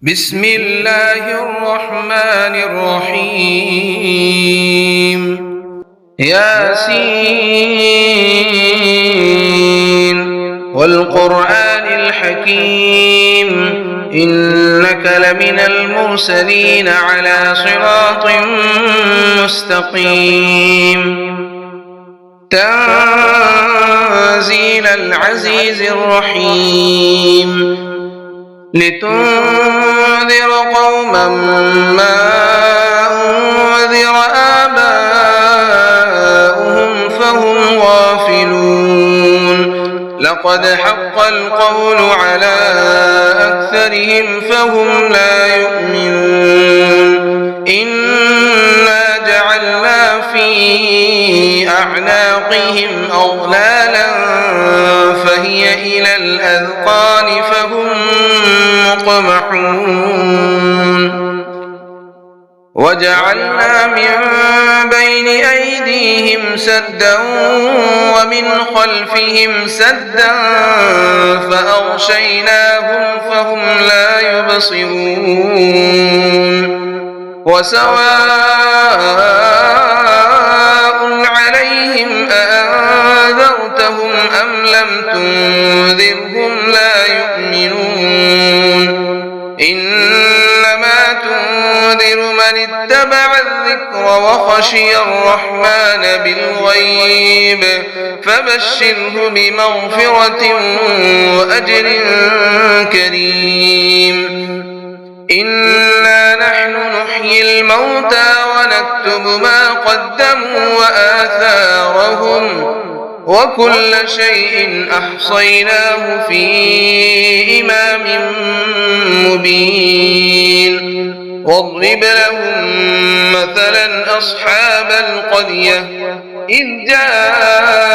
بسم الله الرحمن الرحيم ياسين والقرآن الحكيم إنك لمن المرسلين على صراط مستقيم تنزيل العزيز الرحيم لتنذر قوما ما أنذر آباؤهم فهم غافلون لقد حق القول على أكثرهم فهم لا يؤمنون إنا جعلنا في أعناقهم أغلالا فهي إلى الأذقان فهم مقمحون وجعلنا من بين أيديهم سدا ومن خلفهم سدا فأغشيناهم فهم لا يبصرون وسواء عليهم أأنذرتهم أم لم تنذرهم لا يؤمنون إنما تنذر من اتبع الذكر وخشي الرحمن بالغيب فبشره بمغفرة وأجر كريم إنا نحن نحيي الموتى ونكتب ما قدموا وآثارهم وكل شيء أحصيناه في إمام مبين واضرب لهم مثلا أصحاب القرية إذ جاءها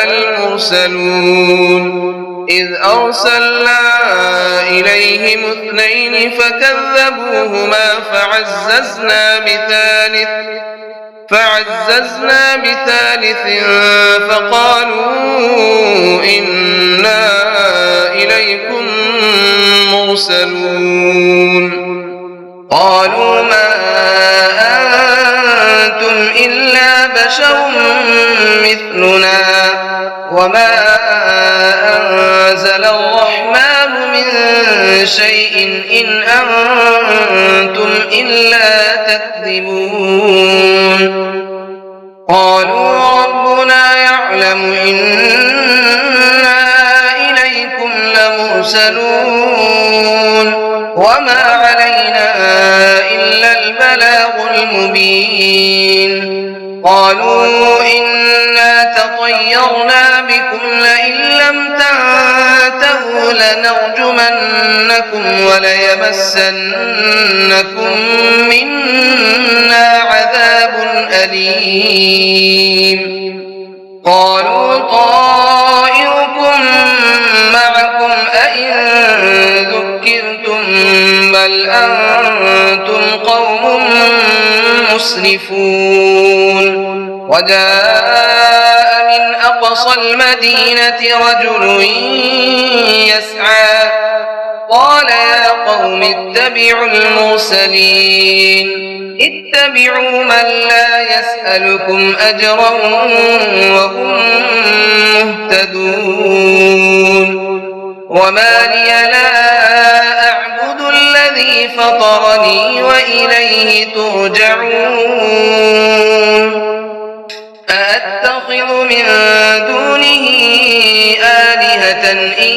المرسلون إذ أرسلنا إليهم اثنين فكذبوهما فعززنا بثالث فقالوا إنا إليكم مرسلون قالوا ما أنتم إلا بشر مثلنا وما أنزل الرحمن من شيء إن أنتم إلا تكذبون قالوا ربنا يعلم إنا إليكم لمرسلون وما علينا إلا البلاغ المبين قالوا إنا تطيرنا بكم لئن لم تنتهوا لنرجمنكم وليمسنكم منا عذاب أليم قالوا طائركم معكم أئن ذكرتم بل أنتم قوم مسرفون وجاء من أقصى المدينة رجل يسعى قال يا قوم اتبعوا المرسلين اتبعوا من لا يسألكم أجرا وهم مهتدون وما لي لا أعبد الذي فطرني وإليه ترجعون أأتخذ من دونه آلهة إن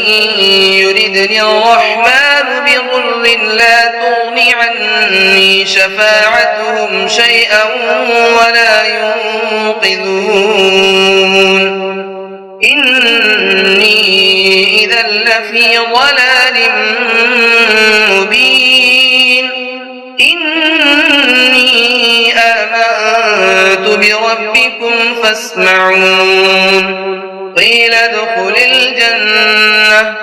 يردني الرحمن بضر لا تغن عني شفاعتهم شيئا ولا ينقذون إني إذا لفي ضلال مبين إني آمنت بربكم فاسمعون قيل ادخل الجنة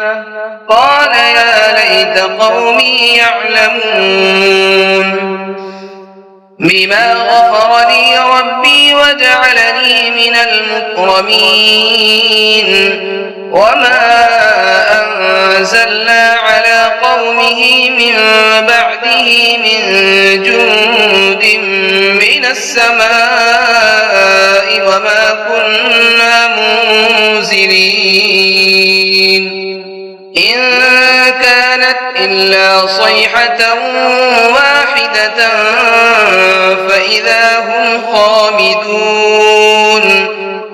قال يا ليت قومي يعلمون بما غفر لي ربي وجعلني من المكرمين وما أنزلنا على قومه من من بعده من جند من السماء وما كنا منزلين إن كانت إلا صيحة واحدة فإذا هم خامدون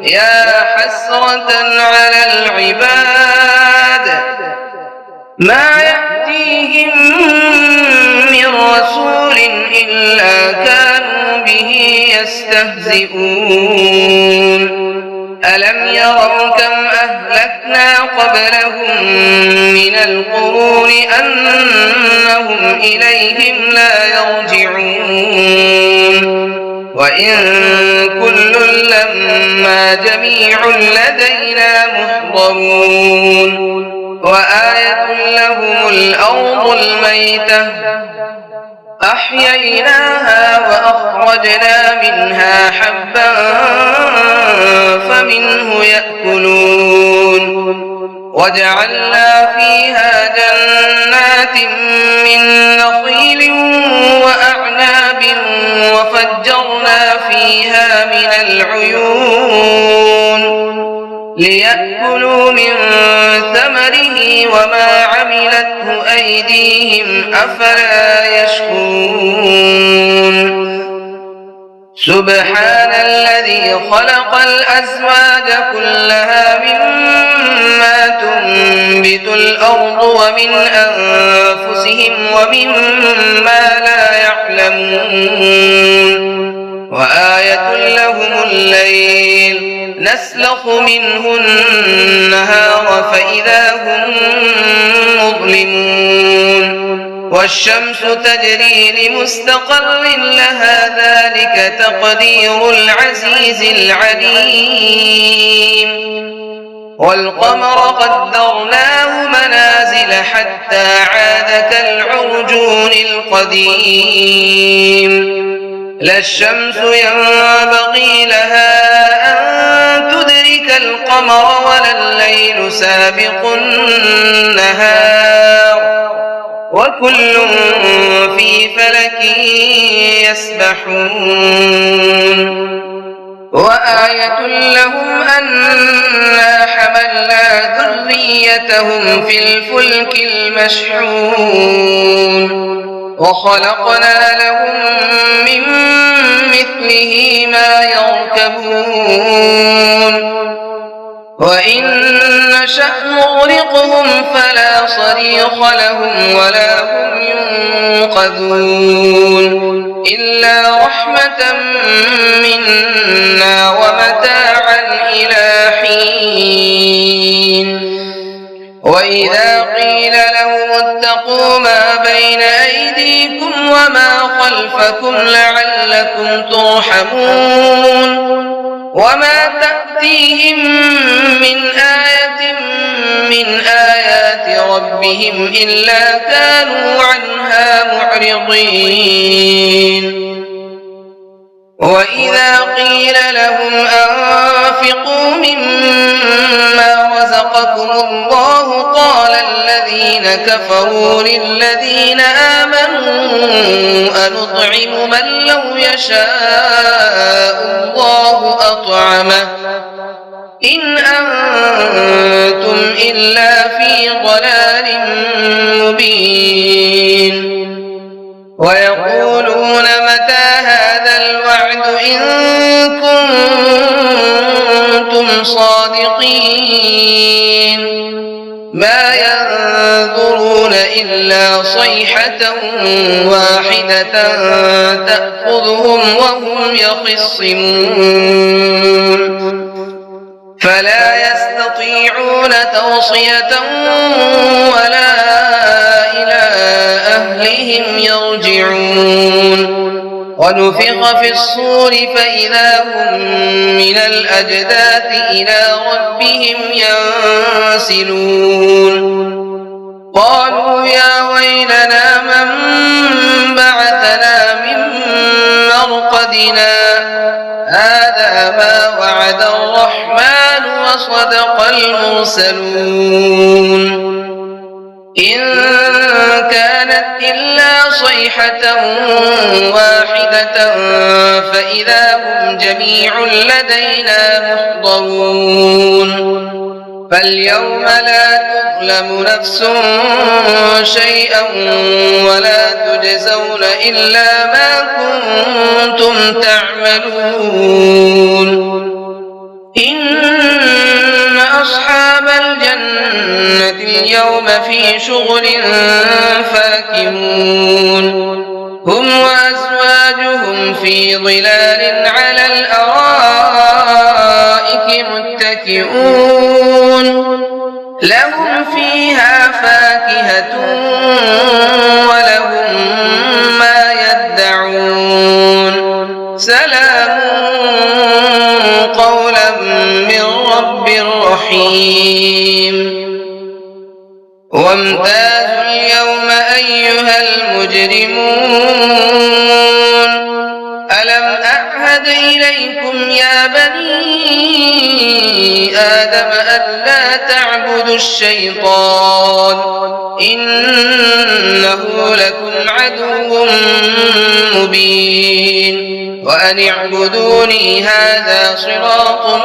يا حسرة على العباد ما يأتيهم من رسول إلا كانوا به يستهزئون ألم يروا كم أهلكنا قبلهم من القرون أنهم إليهم لا يرجعون وإن كل لما جميع لدينا محضرون وآية لهم الأرض الميتة أحييناها وأخرجنا منها حبا فمنه يأكلون وجعلنا فيها جنات من نخيل وأعناب وفجرنا فيها من العيون ليأكلوا من ثمره وما عملته أيديهم أفلا يشكرون سبحان الذي خلق الأزواج كلها مما تنبت الأرض ومن أنفسهم ومما لا يعلمون وآية لهم الليل نسلخ منه النهار فإذا هم مظلمون والشمس تجري لمستقر لها ذلك تقدير العزيز العليم والقمر قدرناه منازل حتى عاد كالعرجون القديم لا الشمس ينبغي لها أن تدرك القمر ولا الليل سابق النهار وكل في فلك يسبحون وآية لهم أنا حملنا ذريتهم في الفلك المشحون وخلقنا لهم من مثله ما يركبون وإن نشأ نغرقهم فلا صريخ لهم ولا هم ينقذون إلا رحمة منا ومتاعا إلى حين وإذا قيل لهم اتقوا ما بين أيديكم وما خلفكم لعلكم ترحمون وما تأتيهم من آية من آيات ربهم إلا كانوا عنها معرضين وإذا قيل لهم أنفقوا مما رزقكم الله قال الذين كفروا للذين آمنوا أنطعم من لو يشاء الله أطعمه إن أنتم إلا في ضلال مبين ويقولون متى هذا الوعد إن كنتم صادقين ما ينظرون إلا صيحة واحدة تأخذهم وهم يخصمون فلا يستطيعون توصية ولا إلى أهلهم يرجعون ونفخ في الصور فإذا هم من الأجداث إلى ربهم ينسلون قالوا يا ويلنا من بعثنا من مرقدنا هذا ما وعد الرحمن وصدق المرسلون إن كانت إلا صيحة واحدة فإذا هم جميع لدينا محضرون فاليوم لا تظلم نفس شيئا ولا تجزون إلا ما كنتم تعملون إن أصحاب الجنة اليوم في شغل فاكهون هم وأزواجهم في ظلال على الأرائك متكئون لهم فيها فاكهة ولهم ما يدعون سلام قولا من رب رحيم وامتازوا اليوم أيها المجرمون ألم أعهد إليكم يا بني آدم ألا تعبدوا الشيطان إنه لكم عدو مبين وأن اعبدوني هذا صراط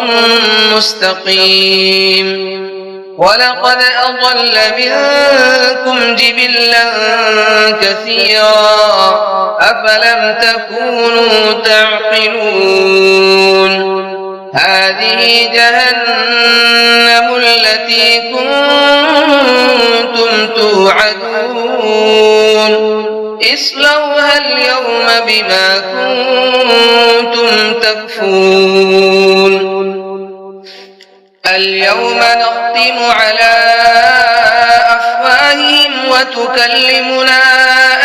مستقيم ولقد أضل منكم جبلا كثيرا أفلم تكونوا تعقلون هذه جهنم التي كنتم توعدون اصلوها اليوم بما كنتم تكفرون اليوم نختم على أفواههم وتكلمنا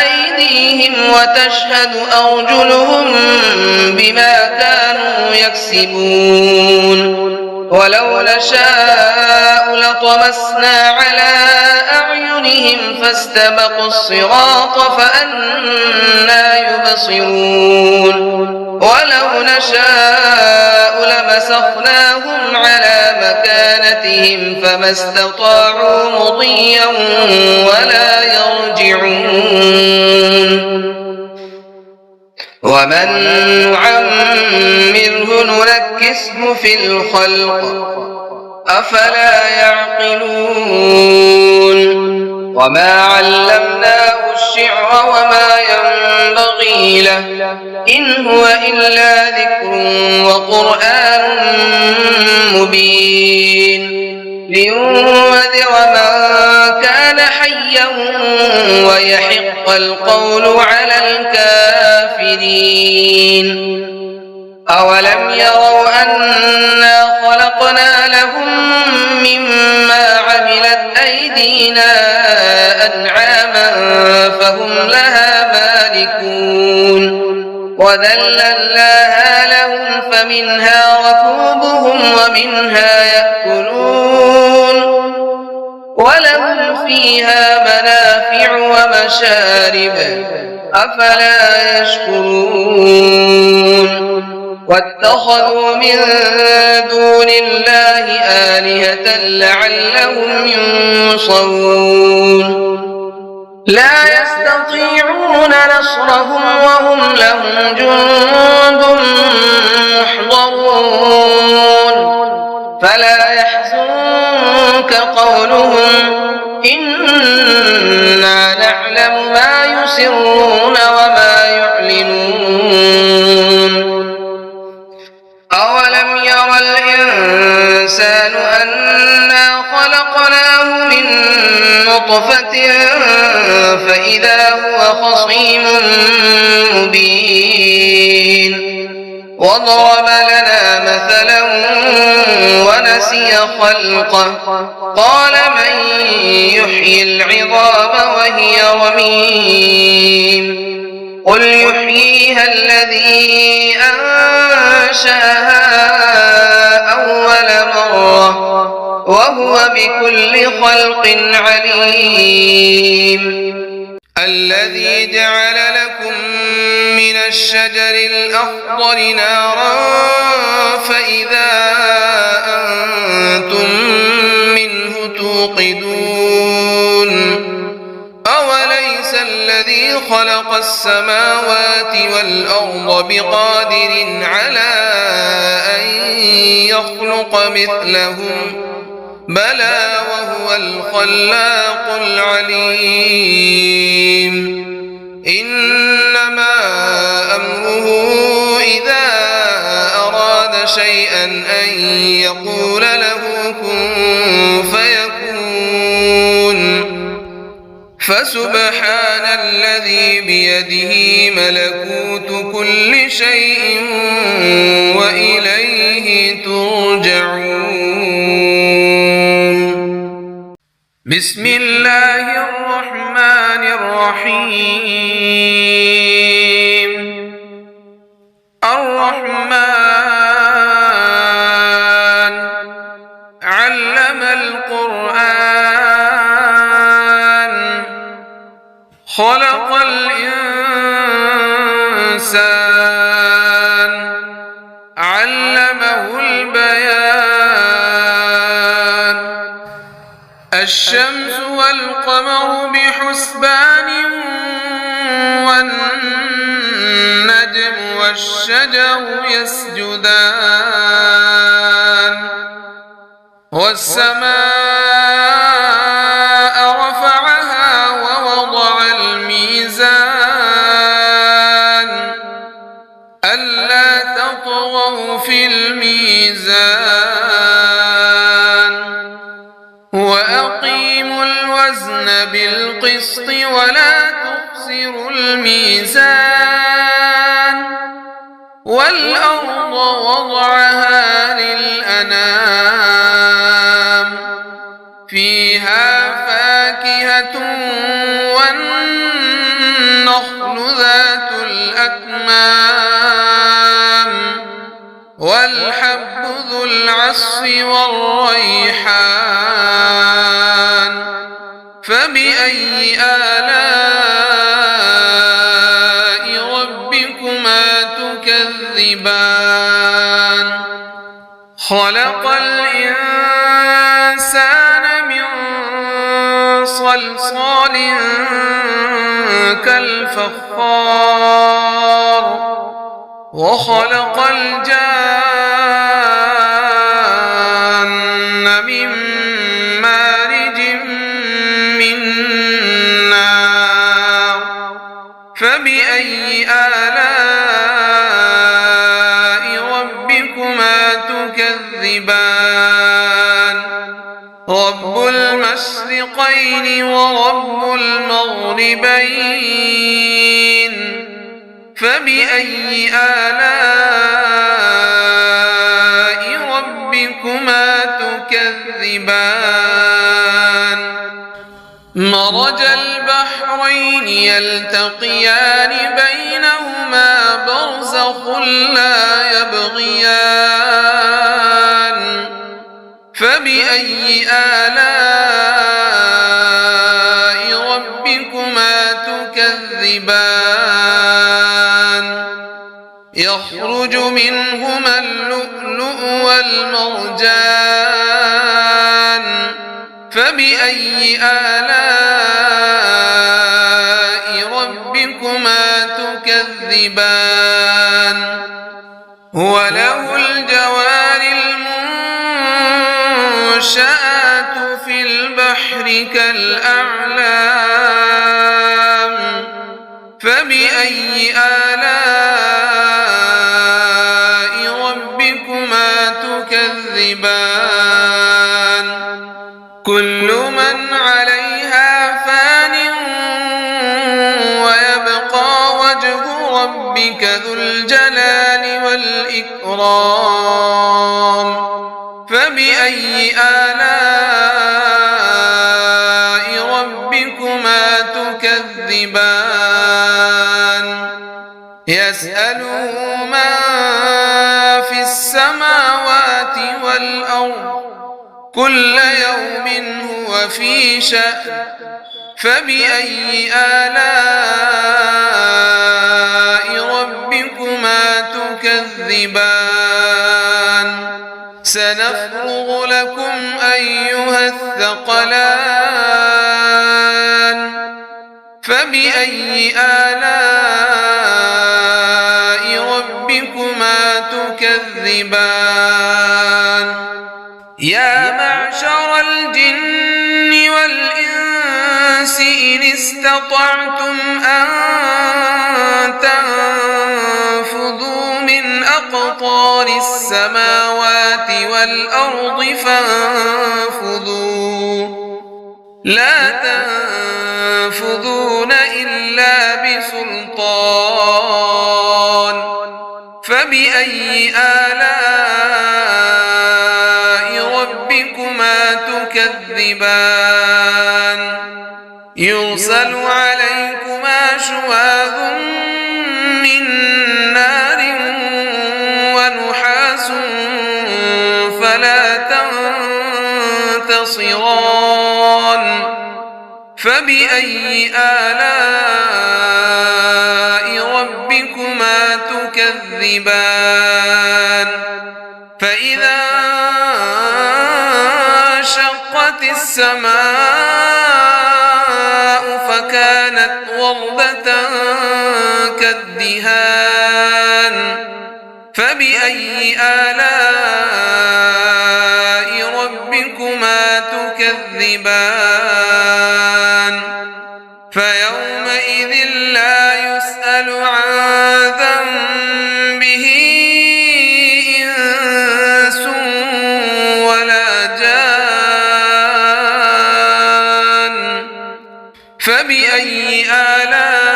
أيديهم وتشهد أرجلهم بما كانوا يكسبون ولو نشاء لطمسنا على أعينهم فاستبقوا الصراط فأنى يبصرون ولو نشاء لمسخناهم على مكانتهم فما استطاعوا مضيا ولا يرجعون ومن نعمره ننكسه في الخلق أفلا يعقلون وما علمناه الشعر وما ينبغي له إن هو إلا ذكر وقرآن مبين لينذر من كان حيا ويحق القول على الكافرين أولم يروا أنا خلقنا لهم مما عملت أيدينا أنعاما فهم لها مالكون وذللناها لهم فمنها ركوبهم ومنها يأكلون ولهم فيها منافع ومشارب أفلا يشكرون واتخذوا من دون الله آلهة لعلهم ينصرون لا يستطيعون نصرهم وهم لهم جند محضرون فلا يحزنك قولهم إنا نعلم ما يسرون وما يعلنون أولم ير الإنسان أنا خلقناه من نطفة فإذا هو خصيم مبين وضرب لنا مثلا ونسي خلقه قال من يحيي العظام وهي رميم قل يحييها الذي أنشأها أول مرة وهو بكل خلق عليم الذي جعل لكم من الشجر الأخضر نارا فإذا أنتم منه توقدون الذي خلق السماوات والأرض بقادر على أن يخلق مثلهم بلى وهو الخلاق العليم إنما أمره إذا أراد شيئا أن يقول له كن فيكون فسبحان الذي بيده ملكوت كل شيء وإليه ترجعون. بسم الله الرحمن الرحيم. الرحمن علم القرآن خلق الإنسان علمه البيان الشمس والقمر بحسبان والنجم والشجر يسجدان والسماء رفعها ووضع الميزان ألا تطغوا في الميزان وأقيموا الوزن بالقسط ولا تخسروا الميزان والأرض وضعها للأنام فيها فاكهة والنخل ذات الأكمام والحب ذو العصف والريحان فبأي آلاء ربكما تكذبان خلق الإنسان من صلصال كالفخار وخلق الجان من مارج من نار فبأي آلاء ربكما تكذبان رب المشرقين ورب المغربين فبأي آلاء ربكما تكذبان مرج البحرين يلتقيان بينهما برزخ لا يبغيان فبأي آلاء ربكما تكذبان يخرج منهما اللؤلؤ والمرجان فبأي آلاء ربكما تكذبان وله الجوار المنشآت في البحر كالأعلام فبأي آلاء ربكما تكذبان كل من عليها فان ويبقى وجه ربك ذو الجلال والإكرام فبأي آلاء ربكما تكذبان يسأله من في السماوات والأرض كل يوم هو في شأن فبأي آلاء ربكما تكذبان سنفرغ لكم أيها الثقلان فبأي آلاء ربكما تكذبان يا معشر الجن والإنس إن استطعتم أن تنفذوا من أقطار السماوات والأرض فانفذوا لا تنفذون إلا بسلطان فبأي آلاء ربكما تكذبان يرسل عليكما شواظ من نار ونحاس فلا تنتصران فبأي آلاء ربكما تكذبان فإذا انشقت السماء فكانت وردة كالدهان فبأي آلاء ربكما تكذبان فيومئذ لا يسأل عن ذنبه إنس ولا جان فبأي آلاء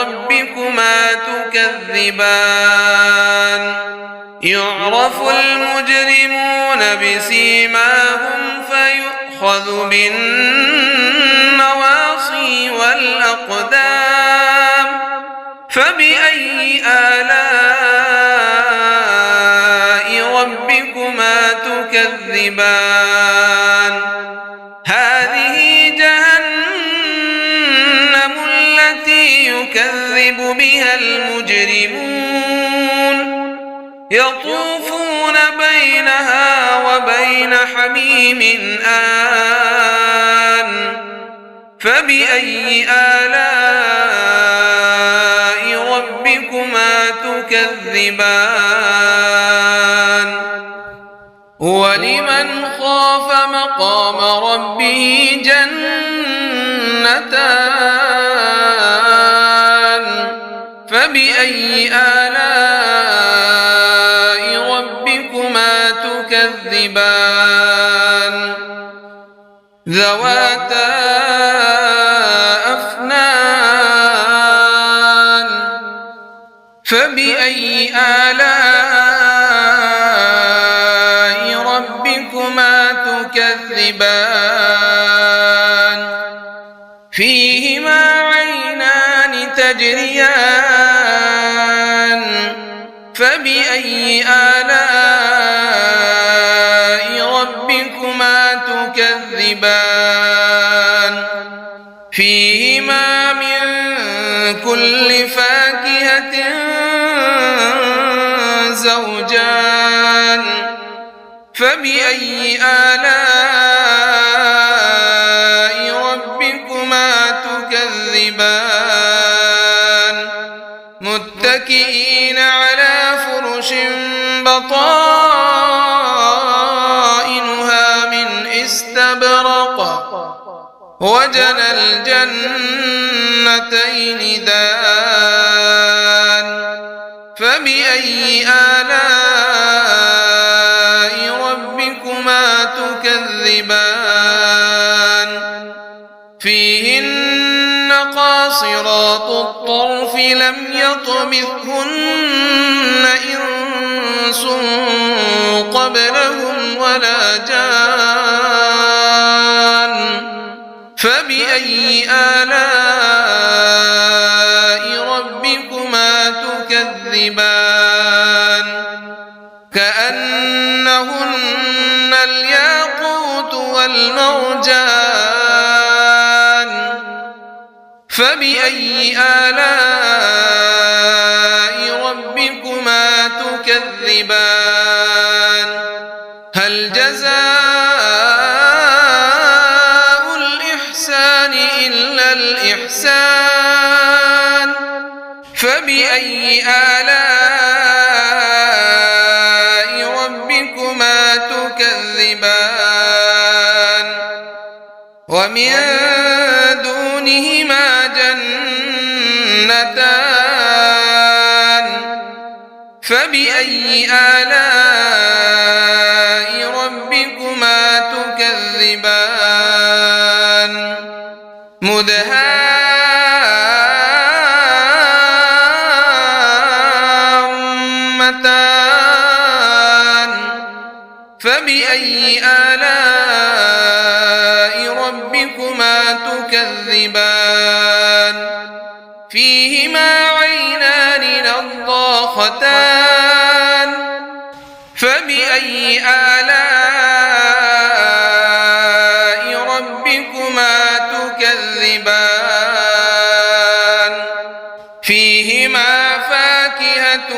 ربكما تكذبان يعرف المجرمون بسيماهم فيؤخذ بالنواصي والأقدام فبأي آلاء ربكما تكذبان هذه جهنم التي يكذب بها المجرمون يطوفون بينها وبين حميم آن فبأي آلاء ربكما تكذبان ولمن خاف مقام ربه جنتان فبأي آلاء ربكما تكذبان ذواتا أفنان فبأي آلاء ربكما تكذبان فيهما عينان تجريان فبأي آلاء ربكما تكذبان فيهما من كل فاكهة زوجان فبأي آلاء ربكما تكذبان متكئين على فرش بطائنها من استبرق وجنى الجنتين دان فبأي آلاء ربكما تكذبان فيهن قاصرات الطرف لم يطمثهن إنس قبلهم ولا جان فبأي آلاء ربكما تكذبان كأنهن الياقوت والمرجان فبأي آلاء ربكما تكذبان هل جزاء الإحسان الإحسان فبأي آلاء ربكما تكذبان ومن دونهما جنتان فبأي آلاء ربكما تكذبان مدهامتان فبأي آلاء ربكما تكذبان فيهما عينان نضاختان فبأي آلاء ربكما تكذبان فيهما فاكهة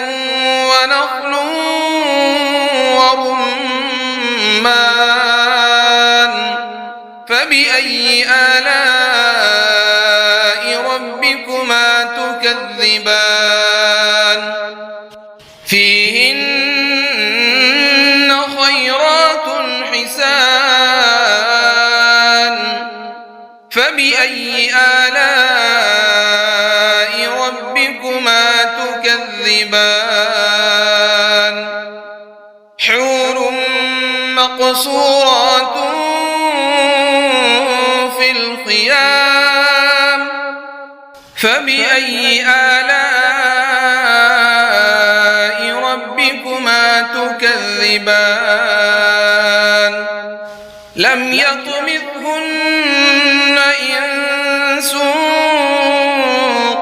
ونخل ورمان فبأي آلاء ربكما تكذبان فيهن خيرات حسان فبأي آلاء ربكما تكذبان حور مقصورات في الخيام فبأي آلاء ربكما تكذبان لم يطمثهن إنس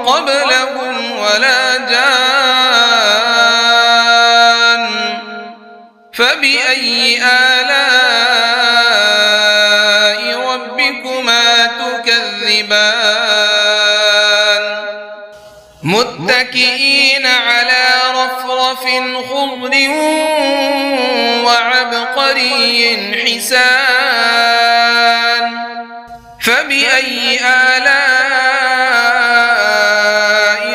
قبلهم ولا جان فبأي آلاء ربكما تكذبان متكئين على رفرف خضر وعبقري حسان فبأي آلاء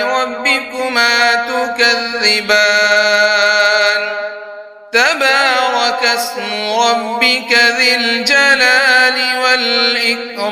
ربكما تكذبان تبارك اسم ربك ذي الجلال والإكرام